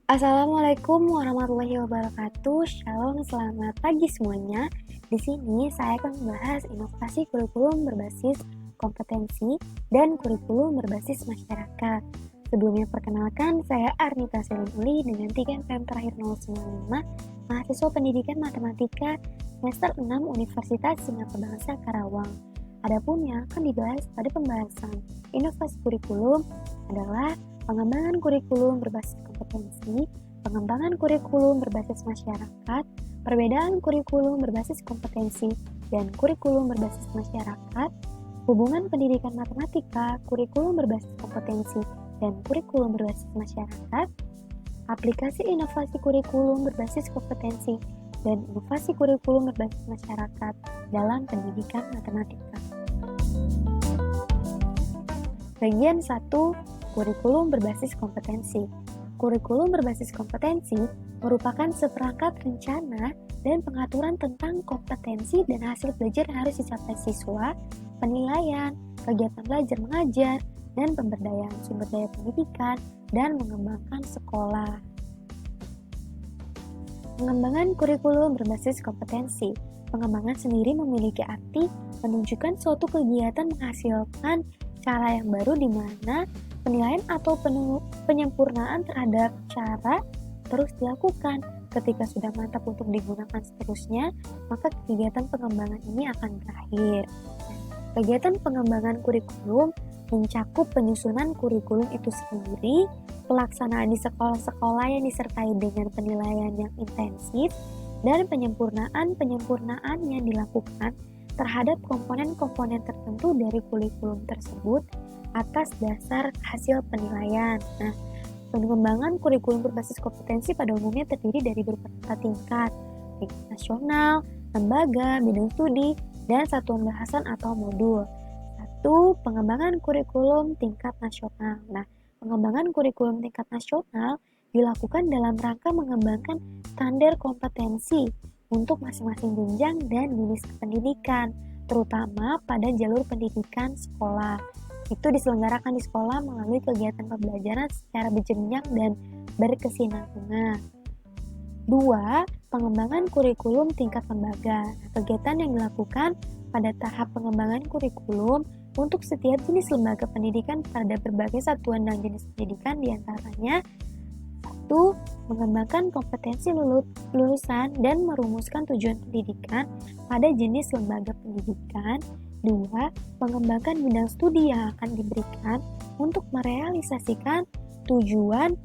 Assalamualaikum warahmatullahi wabarakatuh. Shalom, selamat pagi semuanya. Di sini saya akan membahas inovasi kurikulum berbasis kompetensi dan kurikulum berbasis masyarakat. Sebelumnya perkenalkan, saya Arnita Selinuli dengan 3 NPM terakhir 095, mahasiswa pendidikan matematika semester 6 Universitas Singapura Bangsa Karawang. Adapun yang akan dibahas pada pembahasan inovasi kurikulum adalah pengembangan kurikulum berbasis kompetensi, pengembangan kurikulum berbasis masyarakat, perbedaan kurikulum berbasis kompetensi dan kurikulum berbasis masyarakat, hubungan pendidikan matematika, kurikulum berbasis kompetensi dan kurikulum berbasis masyarakat, aplikasi inovasi kurikulum berbasis kompetensi dan inovasi kurikulum berbasis masyarakat dalam pendidikan matematika. Bagian 1. Kurikulum berbasis kompetensi. Kurikulum berbasis kompetensi merupakan seperangkat rencana dan pengaturan tentang kompetensi dan hasil belajar yang harus dicapai siswa, penilaian, kegiatan belajar mengajar, dan pemberdayaan sumber daya pendidikan, dan mengembangkan sekolah. Pengembangan kurikulum berbasis kompetensi. Pengembangan sendiri memiliki arti menunjukkan suatu kegiatan menghasilkan cara yang baru di mana penilaian atau penyempurnaan terhadap cara terus dilakukan. Ketika sudah mantap untuk digunakan seterusnya, maka kegiatan pengembangan ini akan berakhir. Kegiatan pengembangan kurikulum mencakup penyusunan kurikulum itu sendiri, pelaksanaan di sekolah-sekolah yang disertai dengan penilaian yang intensif, dan penyempurnaan yang dilakukan terhadap komponen-komponen tertentu dari kurikulum tersebut atas dasar hasil penilaian. Nah, pengembangan kurikulum berbasis kompetensi pada umumnya terdiri dari beberapa tingkat nasional, lembaga, bidang studi, dan satuan bahasan atau modul. 1. Pengembangan kurikulum tingkat nasional. Nah, pengembangan kurikulum tingkat nasional dilakukan dalam rangka mengembangkan standar kompetensi untuk masing-masing jenjang dan jenis pendidikan, terutama pada jalur pendidikan sekolah. Itu diselenggarakan di sekolah melalui kegiatan pembelajaran secara berjenjang dan berkesinambungan. 2. Pengembangan kurikulum tingkat lembaga. Kegiatan yang dilakukan pada tahap pengembangan kurikulum untuk setiap jenis lembaga pendidikan pada berbagai satuan dan jenis pendidikan diantaranya 1. Mengembangkan kompetensi lulusan dan merumuskan tujuan pendidikan pada jenis lembaga pendidikan. 2. Mengembangkan bidang studi yang akan diberikan untuk merealisasikan tujuan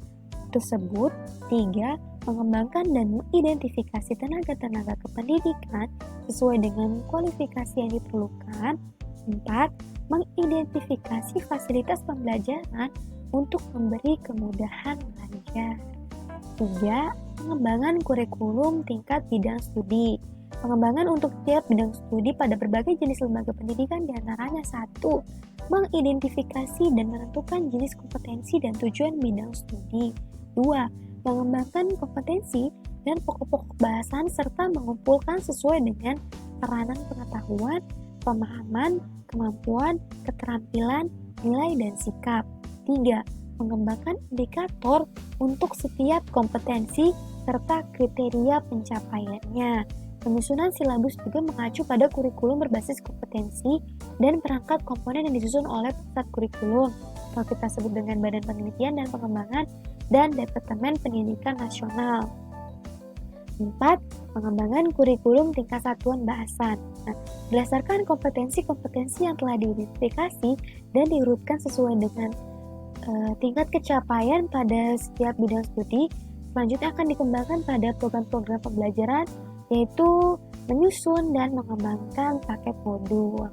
tersebut. 3. Mengembangkan dan mengidentifikasi tenaga-tenaga kependidikan sesuai dengan kualifikasi yang diperlukan. 4. Mengidentifikasi fasilitas pembelajaran untuk memberi kemudahan belajar. 3. Pengembangan kurikulum tingkat bidang studi. Pengembangan untuk tiap bidang studi pada berbagai jenis lembaga pendidikan diantaranya 1. Mengidentifikasi dan menentukan jenis kompetensi dan tujuan bidang studi. 2. Mengembangkan kompetensi dan pokok-pokok bahasan serta mengumpulkan sesuai dengan peranan pengetahuan, pemahaman, kemampuan, keterampilan, nilai, dan sikap. 3. Mengembangkan indikator untuk setiap kompetensi serta kriteria pencapaiannya. Penyusunan silabus juga mengacu pada kurikulum berbasis kompetensi dan perangkat komponen yang disusun oleh pusat kurikulum, atau kita sebut dengan Badan Penelitian dan Pengembangan dan Departemen Pendidikan Nasional. 4. Pengembangan kurikulum tingkat satuan bahasan. Nah, berdasarkan kompetensi-kompetensi yang telah diidentifikasi dan diurutkan sesuai dengan tingkat kecapaian pada setiap bidang studi, selanjutnya akan dikembangkan pada program-program pembelajaran, yaitu menyusun dan mengembangkan paket modul.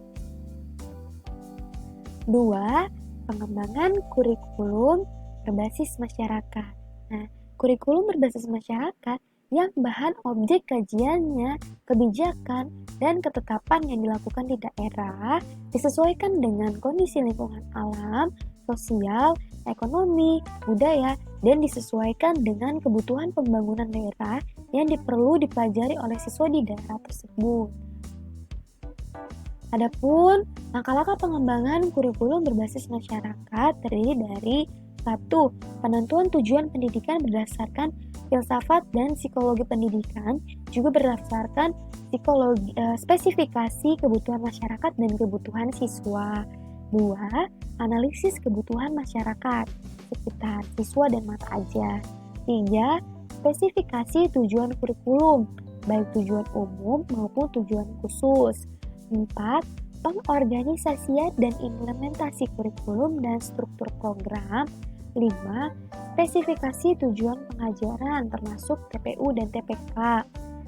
2. Pengembangan kurikulum berbasis masyarakat. Nah, kurikulum berbasis masyarakat yang bahan objek kajiannya, kebijakan, dan ketetapan yang dilakukan di daerah disesuaikan dengan kondisi lingkungan alam, sosial, ekonomi, budaya, dan disesuaikan dengan kebutuhan pembangunan daerah yang perlu dipelajari oleh siswa di daerah tersebut. Adapun langkah-langkah pengembangan kurikulum berbasis masyarakat terdiri dari 1. Penentuan tujuan pendidikan berdasarkan filsafat dan psikologi pendidikan, juga berdasarkan spesifikasi kebutuhan masyarakat dan kebutuhan siswa. 2. Analisis kebutuhan masyarakat sekitar siswa dan mata ajar. 3. Spesifikasi tujuan kurikulum, baik tujuan umum maupun tujuan khusus. 4. Pengorganisasian dan implementasi kurikulum dan struktur program. 5. Spesifikasi tujuan pengajaran termasuk TPU dan TPK.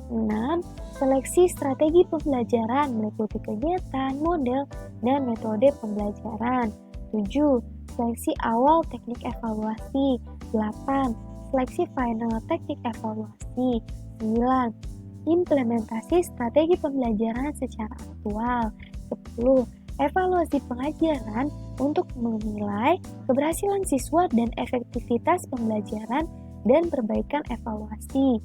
6. Seleksi strategi pembelajaran meliputi kegiatan, model, dan metode pembelajaran. 7. Seleksi awal teknik evaluasi. 8. Seleksi final teknik evaluasi. 9. Implementasi strategi pembelajaran secara aktual. 10. Evaluasi pengajaran untuk menilai keberhasilan siswa dan efektivitas pembelajaran dan perbaikan evaluasi.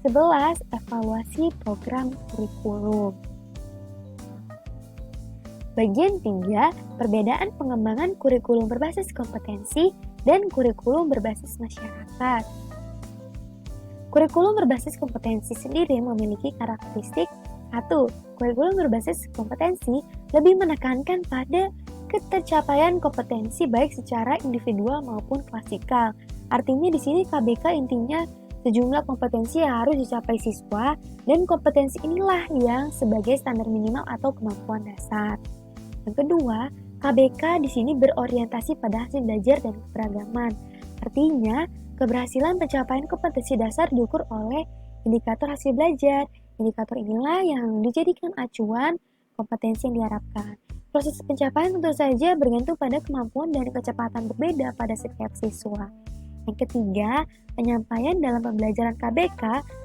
11. Evaluasi program kurikulum. Bagian 3, perbedaan pengembangan kurikulum berbasis kompetensi dan kurikulum berbasis masyarakat. Kurikulum berbasis kompetensi sendiri memiliki karakteristik 1. Kurikulum berbasis kompetensi lebih menekankan pada ketercapaian kompetensi baik secara individual maupun klasikal. Artinya di sini KBK intinya sejumlah kompetensi yang harus dicapai siswa dan kompetensi inilah yang sebagai standar minimal atau kemampuan dasar. Yang kedua, KBK di sini berorientasi pada hasil belajar dan keberagaman. Artinya, keberhasilan pencapaian kompetensi dasar diukur oleh indikator hasil belajar. Indikator inilah yang dijadikan acuan kompetensi yang diharapkan. Proses pencapaian tentu saja bergantung pada kemampuan dan kecepatan berbeda pada setiap siswa. Yang ketiga, penyampaian dalam pembelajaran KBK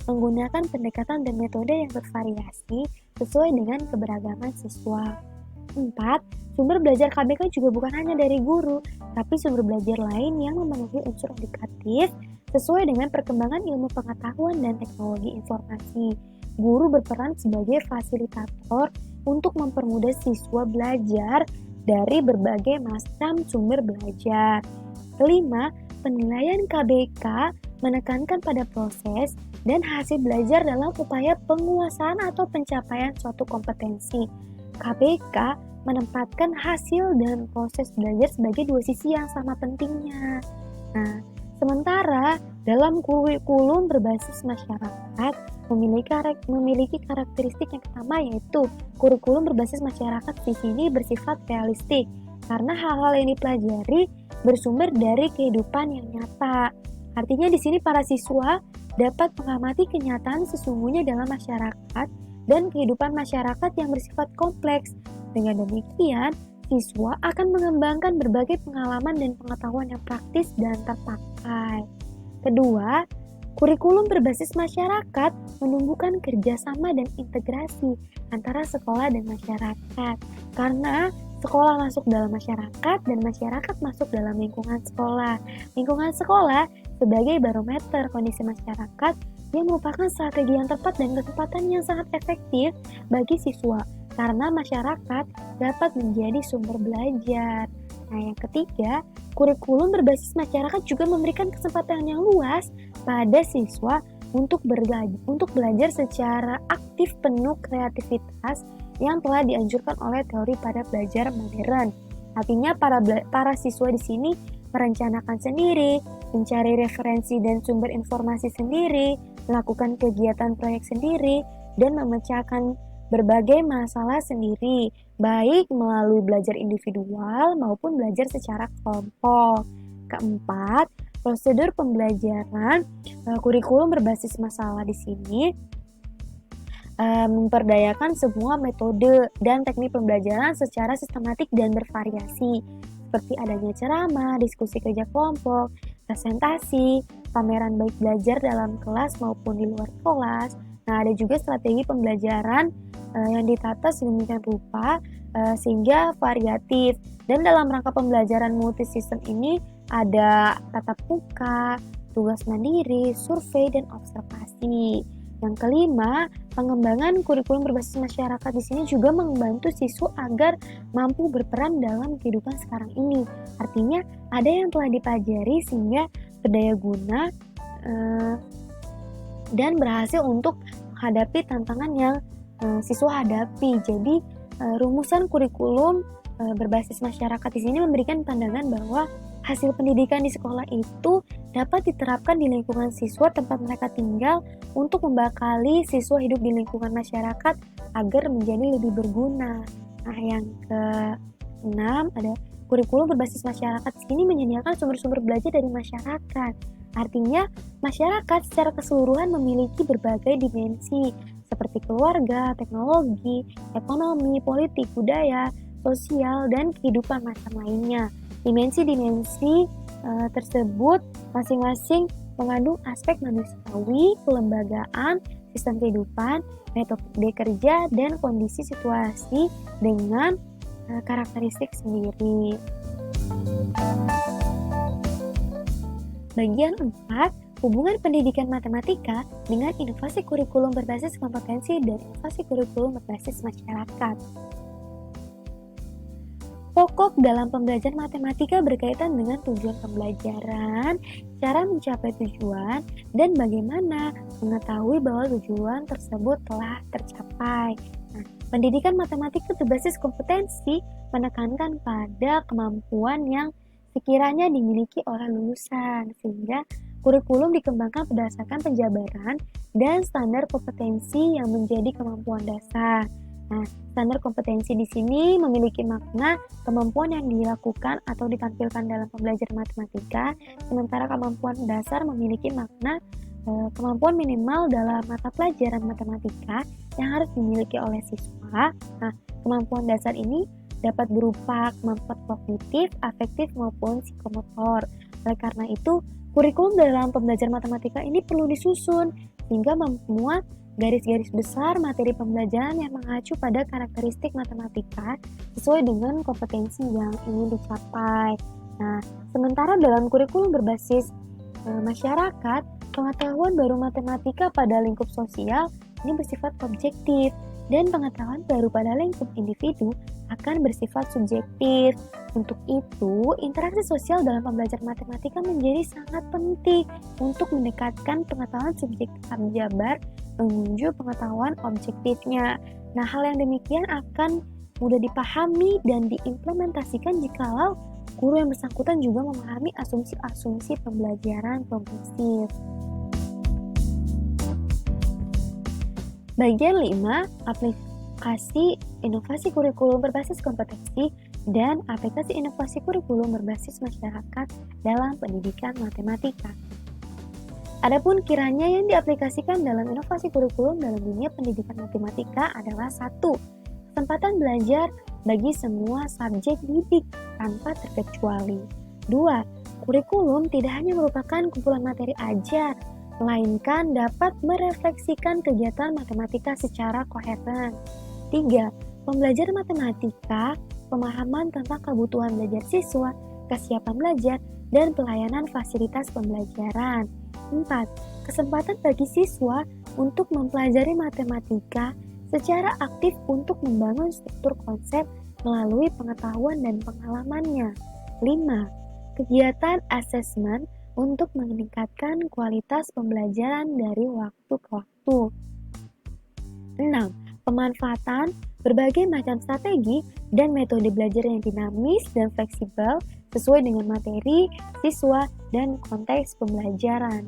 menggunakan pendekatan dan metode yang bervariasi sesuai dengan keberagaman siswa. 4. Sumber belajar KBK juga bukan hanya dari guru, tapi sumber belajar lain yang memenuhi unsur edukatif sesuai dengan perkembangan ilmu pengetahuan dan teknologi informasi. Guru berperan sebagai fasilitator untuk mempermudah siswa belajar dari berbagai macam sumber belajar. Kelima, penilaian KBK menekankan pada proses dan hasil belajar dalam upaya penguasaan atau pencapaian suatu kompetensi. KBK menempatkan hasil dan proses belajar sebagai dua sisi yang sama pentingnya. Nah, sementara dalam kurikulum berbasis masyarakat memiliki karakteristik yang pertama, yaitu kurikulum berbasis masyarakat di sini bersifat realistik karena hal-hal yang dipelajari bersumber dari kehidupan yang nyata. Artinya di sini para siswa dapat mengamati kenyataan sesungguhnya dalam masyarakat dan kehidupan masyarakat yang bersifat kompleks. Dengan demikian, siswa akan mengembangkan berbagai pengalaman dan pengetahuan yang praktis dan terpakai. Kedua, kurikulum berbasis masyarakat menumbuhkan kerjasama dan integrasi antara sekolah dan masyarakat. Karena sekolah masuk dalam masyarakat dan masyarakat masuk dalam lingkungan sekolah. Lingkungan sekolah sebagai barometer kondisi masyarakat yang merupakan strategi yang tepat dan kesempatan yang sangat efektif bagi siswa. Karena masyarakat dapat menjadi sumber belajar. Nah, yang ketiga, kurikulum berbasis masyarakat juga memberikan kesempatan yang luas pada siswa untuk belajar secara aktif penuh kreativitas yang telah dianjurkan oleh teori pada belajar modern. Artinya para siswa di sini merencanakan sendiri, mencari referensi dan sumber informasi sendiri, melakukan kegiatan proyek sendiri, dan memecahkan berbagai masalah sendiri, baik melalui belajar individual maupun belajar secara kelompok. Keempat, prosedur pembelajaran kurikulum berbasis masalah di sini memperdayakan semua metode dan teknik pembelajaran secara sistematik dan bervariasi, seperti adanya ceramah, diskusi kerja kelompok, presentasi, pameran baik belajar dalam kelas maupun di luar kelas. Nah, ada juga strategi pembelajaran yang ditata sedemikian rupa sehingga variatif. Dan dalam rangka pembelajaran multisistem ini ada tatap muka, tugas mandiri, survei, dan observasi. Yang kelima, pengembangan kurikulum berbasis masyarakat di sini juga membantu siswa agar mampu berperan dalam kehidupan sekarang ini. Artinya, ada yang telah dipelajari sehingga berdaya guna dan berhasil untuk menghadapi tantangan yang siswa hadapi. Jadi, rumusan kurikulum berbasis masyarakat di sini memberikan pandangan bahwa hasil pendidikan di sekolah itu dapat diterapkan di lingkungan siswa tempat mereka tinggal untuk membekali siswa hidup di lingkungan masyarakat agar menjadi lebih berguna. Nah, yang keenam ada kurikulum berbasis masyarakat ini menyediakan sumber-sumber belajar dari masyarakat. Artinya, masyarakat secara keseluruhan memiliki berbagai dimensi seperti keluarga, teknologi, ekonomi, politik, budaya, sosial, dan kehidupan macam lainnya. Dimensi-dimensi tersebut masing-masing mengandung aspek manusiawi, kelembagaan, sistem kehidupan, metode kerja, dan kondisi situasi dengan karakteristik sendiri. Bagian 4, hubungan pendidikan matematika dengan inovasi kurikulum berbasis kompetensi dan inovasi kurikulum berbasis masyarakat. Pokok dalam pembelajaran matematika berkaitan dengan tujuan pembelajaran, cara mencapai tujuan, dan bagaimana mengetahui bahwa tujuan tersebut telah tercapai. Nah, pendidikan matematika berbasis kompetensi menekankan pada kemampuan yang sekiranya dimiliki oleh lulusan, sehingga kurikulum dikembangkan berdasarkan penjabaran dan standar kompetensi yang menjadi kemampuan dasar. Nah, standar kompetensi di sini memiliki makna kemampuan yang dilakukan atau ditampilkan dalam pembelajaran matematika, sementara kemampuan dasar memiliki makna kemampuan minimal dalam mata pelajaran matematika yang harus dimiliki oleh siswa. Nah, kemampuan dasar ini dapat berupa kemampuan kognitif, afektif, maupun psikomotor. Oleh karena itu, kurikulum dalam pembelajaran matematika ini perlu disusun sehingga memuat garis-garis besar materi pembelajaran yang mengacu pada karakteristik matematika sesuai dengan kompetensi yang ingin dicapai. Nah, sementara dalam kurikulum berbasis masyarakat, pengetahuan baru matematika pada lingkup sosial ini bersifat objektif dan pengetahuan baru pada lingkup individu akan bersifat subjektif. Untuk itu, interaksi sosial dalam pembelajaran matematika menjadi sangat penting untuk mendekatkan pengetahuan subjektif aljabar menuju pengetahuan objektifnya. Nah, hal yang demikian akan mudah dipahami dan diimplementasikan jikalau guru yang bersangkutan juga memahami asumsi-asumsi pembelajaran progresif. Bagian 5, aplikasi inovasi kurikulum berbasis kompetensi dan aplikasi inovasi kurikulum berbasis masyarakat dalam pendidikan matematika. Adapun kiranya yang diaplikasikan dalam inovasi kurikulum dalam dunia pendidikan matematika adalah 1. Kesempatan belajar bagi semua subjek didik tanpa terkecuali. 2. Kurikulum tidak hanya merupakan kumpulan materi ajar, melainkan dapat merefleksikan kegiatan matematika secara koheren. 3. Pembelajaran matematika, pemahaman tentang kebutuhan belajar siswa, kesiapan belajar, dan pelayanan fasilitas pembelajaran. 4. Kesempatan bagi siswa untuk mempelajari matematika secara aktif untuk membangun struktur konsep melalui pengetahuan dan pengalamannya. 5. Kegiatan asesmen untuk meningkatkan kualitas pembelajaran dari waktu ke waktu. 6. Pemanfaatan berbagai macam strategi dan metode belajar yang dinamis dan fleksibel sesuai dengan materi, siswa, dan konteks pembelajaran.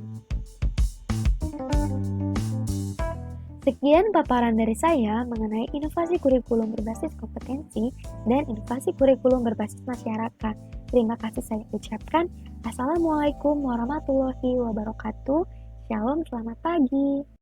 Sekian paparan dari saya mengenai inovasi kurikulum berbasis kompetensi dan inovasi kurikulum berbasis masyarakat. Terima kasih saya ucapkan. Assalamualaikum warahmatullahi wabarakatuh. Shalom, selamat pagi.